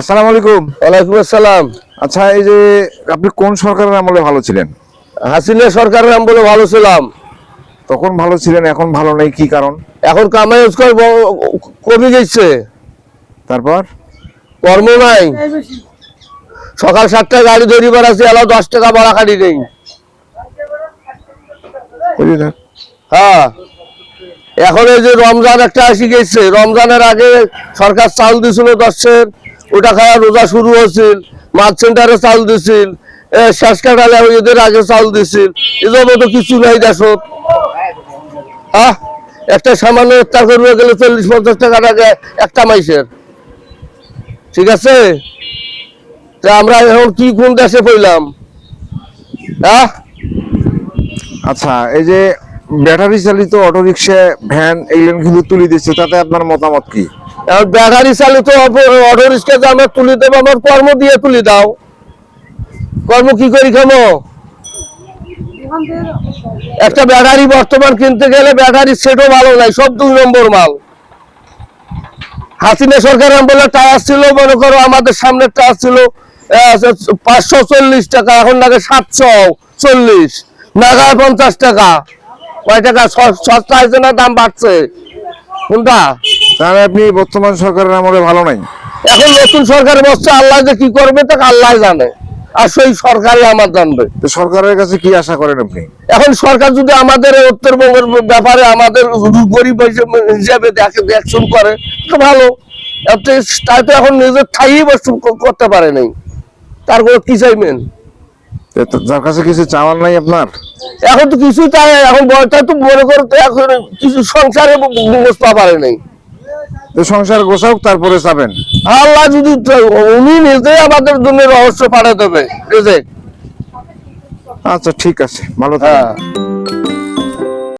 আসসালামু আলাইকুম। ওয়ালাইকুম আসসালাম। আচ্ছা, এই যে আপনি কোন সরকারের আমলে ভালো ছিলেন? হাসিনা সরকারের আমলে ভালো ছিলাম। তখন ভালো ছিলেন, এখন ভালো নেই, কি কারণ? এখন কামাই রোজগার কমে গেছে, তারপর কর্ম নাই। সকাল 7টায় গাড়ি ধরিবার আছে, এলাও 10 টাকা ভাড়া খাড়ি নেই। হ্যাঁ, এখন এই যে রমজান একটা আসি গেছে, রমজানের আগে সরকার চাল দিছিল 10-এর, ওটা খাওয়া রোজা শুরু হয়েছিল। মাছ সেন্টারে চাল দিছিল, শেষ কাটালে এদের আগে চাল দিছিল। এদের মতো কিছু নাই দেশত। হ্যাঁ, একটা সামান্য ইফতার করবে গেলে 40-50 টাকা লাগে একটা মাইসের। ঠিক আছে, আমরা এখন কি কোন দেশে পড়লাম? হ্যাঁ, আচ্ছা, এই যে ব্যাটারি চালিত অটোরিকশা, ভ্যান এগুলো কিন্তু তুলে দিচ্ছে, তাতে আপনার মতামত কি? এখন ব্যাটারি চালিত অটো রিক্সা আমরা তুলি দেবো, আমার কর্ম দিয়ে তুলি দাও। কর্ম কি করি খামো? একটা ব্যাটারি বর্তমান কিনতে গেলে ব্যাটারি সেটও ভালো নাই, সব 2 নম্বর মাল। হাসিনা সরকার আমলে টায়ার ছিল, মনে করো আমাদের সামনে টায়ার ছিল 540 টাকা, এখন লাগে 740, নাগায় 50 টাকা। কয় টাকা সস্তা হয়েছে না দাম বাড়ছে? কোনটা? তাহলে আপনি বর্তমান সরকারের আমলে ভালো নাই? এখন নতুন সরকার বসছে, আল্লাহ যে কি করবে তা আল্লাহ জানে, আর সেই সরকারই আমার জানবে। তো সরকারের কাছে কি আশা করেন আপনি? এখন সরকার যদি আমাদের উত্তরবঙ্গের ব্যাপারে আমাদের গরিব হিসেবে দেখশন করে তো ভালো। তাই তো এখন নিজের ঠাই করতে পারে নাই, তার কোনো কি চাইবেন? যার কাছে কিছু চাওয়ার নাই আপনার? এখন তো কিছু চাই, এখন বয়টা তো মনে করো তো এখন কিছু সংসারে ব্যবস্থা পারে নাই। তো সংসার গোছাওক, তারপরে চাবেন। আল্লাহ যদি উনি নিজে আমাদের জন্য রহস্য পাঠিয়ে দেবে। আচ্ছা, ঠিক আছে, ভালো থাকবেন। হ্যাঁ।